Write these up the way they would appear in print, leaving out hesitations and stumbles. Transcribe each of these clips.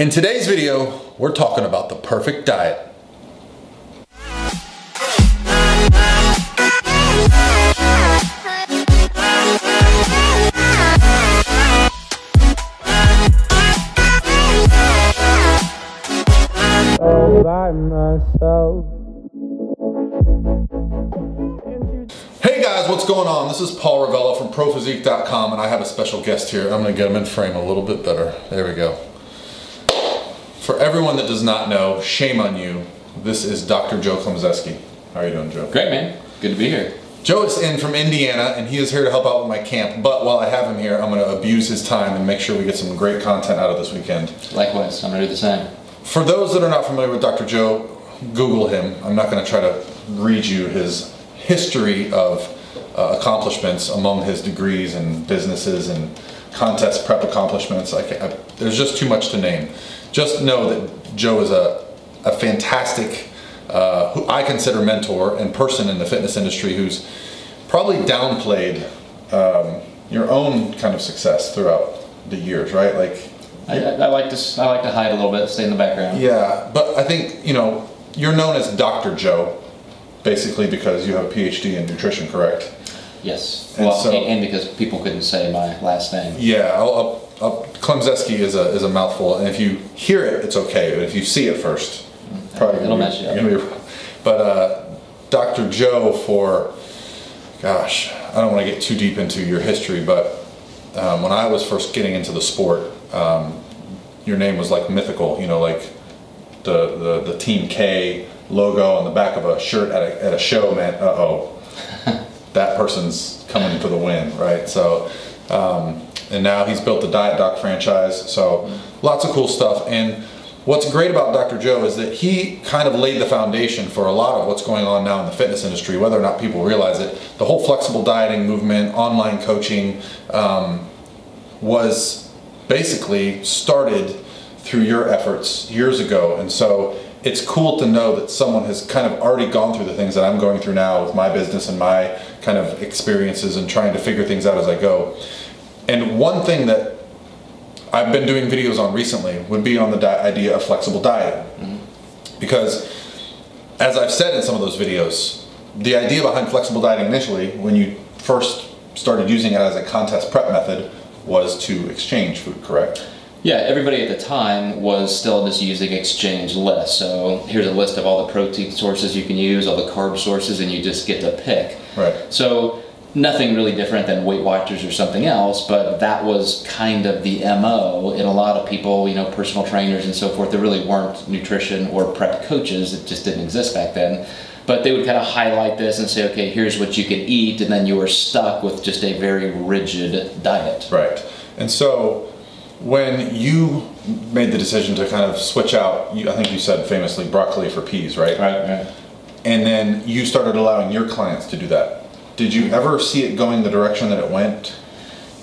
In today's video, we're talking about the perfect diet. All by myself. Hey guys, what's going on? This is Paul Revelia from ProPhysique.com, and I have a special guest here. I'm gonna get him in frame a little bit better. There we go. For everyone that does not know, shame on you. This is Dr. Joe Klemczewski. How are you doing, Joe? Great, man. Good to be here. Joe is in from Indiana, and he is here to help out with my camp. But while I have him here, I'm gonna abuse his time and make sure we get some great content out of this weekend. Likewise, I'm gonna do the same. For those that are not familiar with Dr. Joe, Google him. I'm not gonna try to read you his history of accomplishments among his degrees and businesses and contest prep accomplishments. There's just too much to name. Just know that Joe is a fantastic, who I consider mentor and person in the fitness industry who's probably downplayed your own kind of success throughout the years, right? Like I like to hide a little bit, stay in the background. Yeah, but I think, you know, you're known as Dr. Joe, basically because you have a PhD in nutrition, correct? Yes. And well, so, and because people couldn't say my last name. Yeah, Klemczewski is a mouthful, and if you hear it, it's okay, but if you see it first, probably it'll mess you up. But Dr. Joe, for, gosh, I don't want to get too deep into your history, but when I was first getting into the sport, your name was like mythical, you know, like the Team K logo on the back of a shirt at a show meant, uh-oh, that person's coming for the win, right? So, and now he's built the Diet Doc franchise, so lots of cool stuff. And what's great about Dr. Joe is that he kind of laid the foundation for a lot of what's going on now in the fitness industry, whether or not people realize it. The whole flexible dieting movement, online coaching, was basically started through your efforts years ago. And so it's cool to know that someone has kind of already gone through the things that I'm going through now with my business and my kind of experiences and trying to figure things out as I go. And one thing that I've been doing videos on recently would be on the idea of flexible dieting. Because as I've said in some of those videos, the idea behind flexible dieting initially, when you first started using it as a contest prep method, was to exchange food, correct? Yeah, everybody at the time was still just using exchange lists. So here's a list of all the protein sources you can use, all the carb sources, and you just get to pick. Right. So nothing really different than Weight Watchers or something else, but that was kind of the MO in a lot of people, you know, personal trainers and so forth. There really weren't nutrition or prep coaches. It just didn't exist back then. But they would kind of highlight this and say, okay, here's what you can eat, and then you were stuck with just a very rigid diet. Right. And so when you made the decision to kind of switch out, I think you said famously broccoli for peas, right? Right. And then you started allowing your clients to do that. Did you ever see it going the direction that it went?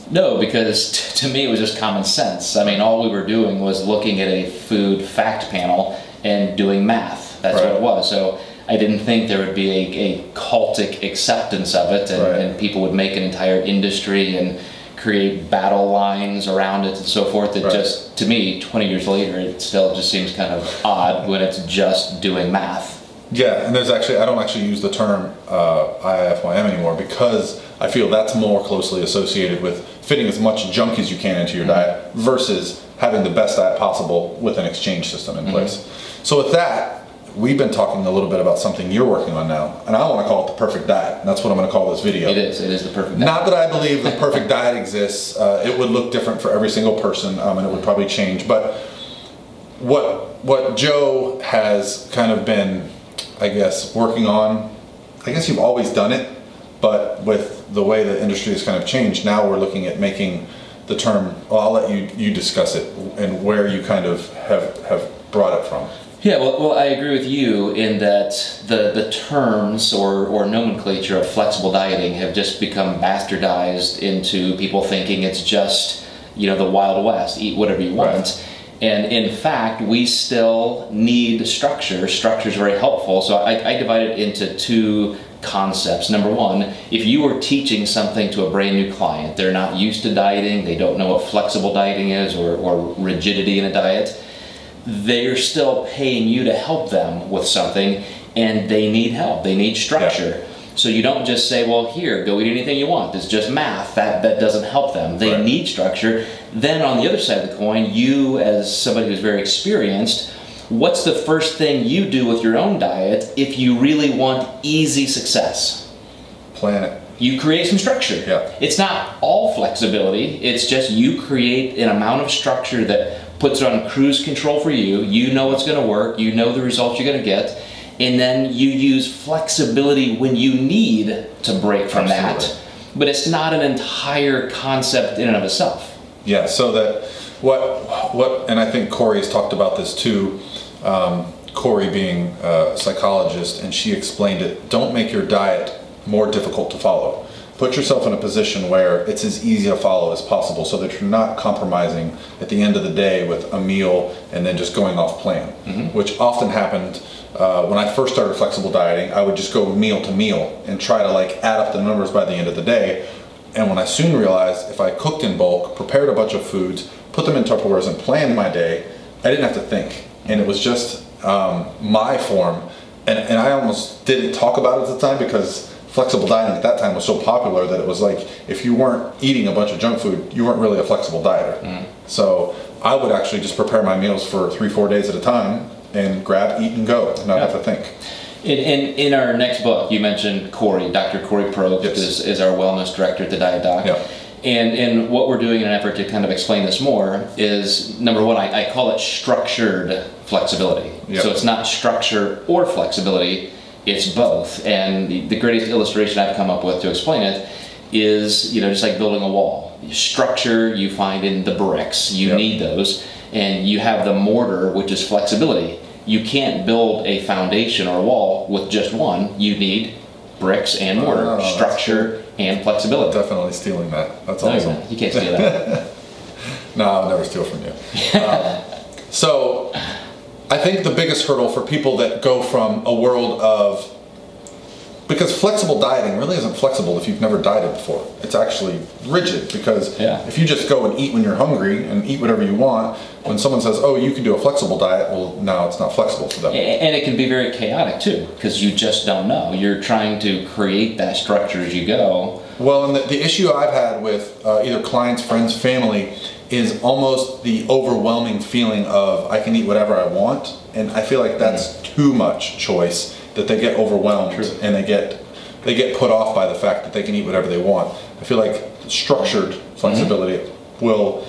No, because to me it was just common sense. I mean, all we were doing was looking at a food fact panel and doing math. That's what it was. So I didn't think there would be a cultic acceptance of it, and people would make an entire industry and create battle lines around it and so forth. It just, to me, 20 years later, it still just seems kind of odd when it's just doing math. Yeah, and there's actually, I don't actually use the term IIFYM anymore because I feel that's more closely associated with fitting as much junk as you can into your diet versus having the best diet possible with an exchange system in place. So with that, we've been talking a little bit about something you're working on now, and I want to call it the perfect diet. And that's what I'm going to call this video. It is the perfect diet. Not that I believe the perfect diet exists. It would look different for every single person, and it would probably change. But what Joe has kind of been, I guess, working on, I guess you've always done it, but with the way the industry has kind of changed, now we're looking at making the term, well, I'll let you discuss it and where you kind of have brought it from. Yeah, well, I agree with you in that the terms or nomenclature of flexible dieting have just become bastardized into people thinking it's just, you know, the Wild West, eat whatever you want. Right. And in fact, we still need structure. Structure is very helpful. So I divide it into two concepts. Number one, if you were teaching something to a brand new client, they're not used to dieting, they don't know what flexible dieting is or rigidity in a diet, they're still paying you to help them with something, and they need help. They need structure. So you don't just say, well, here, go eat anything you want. It's just math. That doesn't help them. They need structure. Then on the other side of the coin, you as somebody who's very experienced, what's the first thing you do with your own diet if you really want easy success? Plan it. You create some structure. Yeah. It's not all flexibility. It's just you create an amount of structure that puts it on cruise control for you. You know what's going to work. You know the results you're going to get. And then you use flexibility when you need to break from that. But it's not an entire concept in and of itself. Yeah, so that what and I think Corey has talked about this too, Corey being a psychologist, and she explained it, don't make your diet more difficult to follow. Put yourself in a position where it's as easy to follow as possible so that you're not compromising at the end of the day with a meal and then just going off plan, which often happened when I first started flexible dieting. I would just go meal to meal and try to like add up the numbers by the end of the day. And when I soon realized if I cooked in bulk, prepared a bunch of foods, put them in Tupperwares and planned my day, I didn't have to think. And it was just my form. And I almost didn't talk about it at the time because flexible dieting at that time was so popular that it was like, if you weren't eating a bunch of junk food, you weren't really a flexible dieter. So I would actually just prepare my meals for 3-4 days at a time and grab, eat, and go, and not have to think. In our next book, you mentioned Corey, Dr. Corey Probst is our wellness director at the Diet Doc. And what we're doing in an effort to kind of explain this more is, number one, I call it structured flexibility. So it's not structure or flexibility, it's both. And the greatest illustration I've come up with to explain it is, just like building a wall. Structure you find in the bricks, you need those, and you have the mortar, which is flexibility. You can't build a foundation or a wall with just one. You need bricks and mortar, structure and flexibility. Definitely stealing that. That's awesome. You can't steal that. No, I'll never steal from you. So I think the biggest hurdle for people that go from a world of, because flexible dieting really isn't flexible if you've never dieted before. It's actually rigid, because if you just go and eat when you're hungry and eat whatever you want, when someone says, oh, you can do a flexible diet, well, no, it's not flexible for them. And it can be very chaotic too, because you just don't know. You're trying to create that structure as you go. Well, and the issue I've had with either clients, friends, family, is almost the overwhelming feeling of I can eat whatever I want, and I feel like that's too much choice, that they get overwhelmed and they get put off by the fact that they can eat whatever they want. I feel like structured flexibility will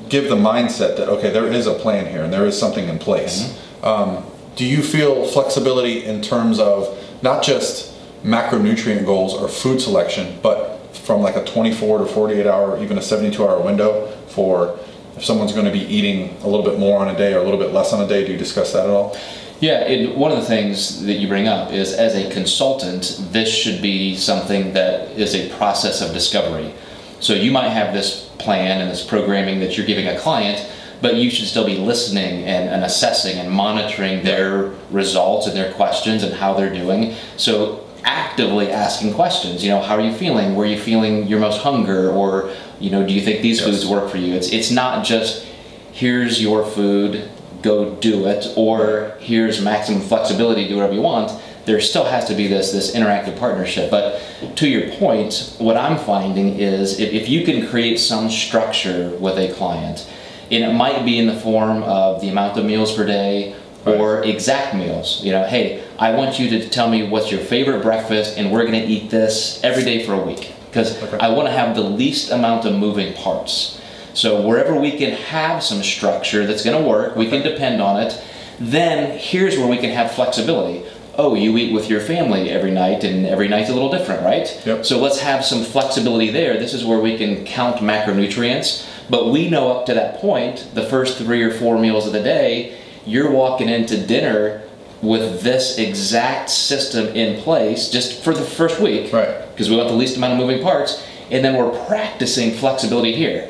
give the mindset that, okay, there is a plan here and there is something in place. Do you feel flexibility in terms of not just macronutrient goals or food selection, but from like a 24 to 48 hour, even a 72-hour window for if someone's going to be eating a little bit more on a day or a little bit less on a day? Do you discuss that at all? Yeah, and one of the things that you bring up is, as a consultant, this should be something that is a process of discovery. So you might have this plan and this programming that you're giving a client, but you should still be listening and assessing and monitoring their results and their questions and how they're doing. So actively asking questions, how are you feeling? Were you feeling your most hunger? Or, do you think these foods work for you? It's not just, here's your food, go do it, or here's maximum flexibility, do whatever you want. There still has to be this interactive partnership. But to your point, what I'm finding is if you can create some structure with a client, and it might be in the form of the amount of meals per day or exact meals. Hey, I want you to tell me what's your favorite breakfast, and we're going to eat this every day for a week, because I want to have the least amount of moving parts. So wherever we can have some structure that's going to work, we can depend on it. Then here's where we can have flexibility. Oh, you eat with your family every night, and every night's a little different, right? So let's have some flexibility there. This is where we can count macronutrients, but we know up to that point, the first 3 or 4 meals of the day, you're walking into dinner with this exact system in place just for the first week, because we want the least amount of moving parts, and then we're practicing flexibility here.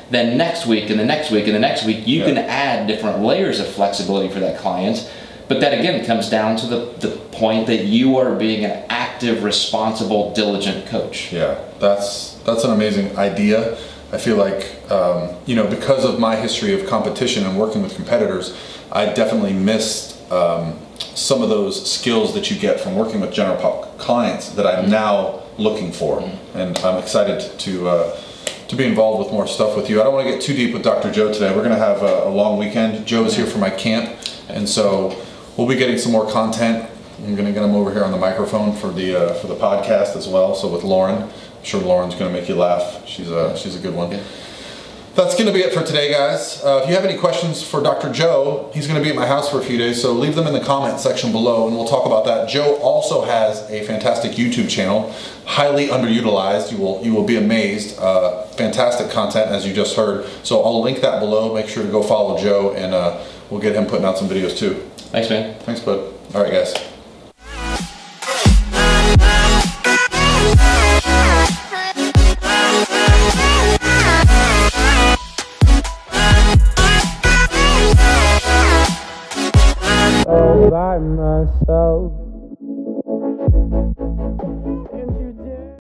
Then next week and the next week and the next week, you can add different layers of flexibility for that client. But that again comes down to the point that you are being an active, responsible, diligent coach. Yeah, that's an amazing idea. I feel like you know, because of my history of competition and working with competitors, I definitely missed some of those skills that you get from working with general pop clients that I'm now looking for, and I'm excited to be involved with more stuff with you. I don't want to get too deep with Dr. Joe today. We're going to have a long weekend. Joe is here for my camp, and so we'll be getting some more content. I'm going to get him over here on the microphone for the podcast as well. So with Lauren, I'm sure Lauren's going to make you laugh. She's a good one. Yeah. That's going to be it for today, guys. If you have any questions for Dr. Joe, he's going to be at my house for a few days, so leave them in the comment section below and we'll talk about that. Joe also has a fantastic YouTube channel, highly underutilized. You will be amazed. Fantastic content, as you just heard. So I'll link that below. Make sure to go follow Joe, and we'll get him putting out some videos too. Thanks, man. Thanks, bud. All right, guys. By myself.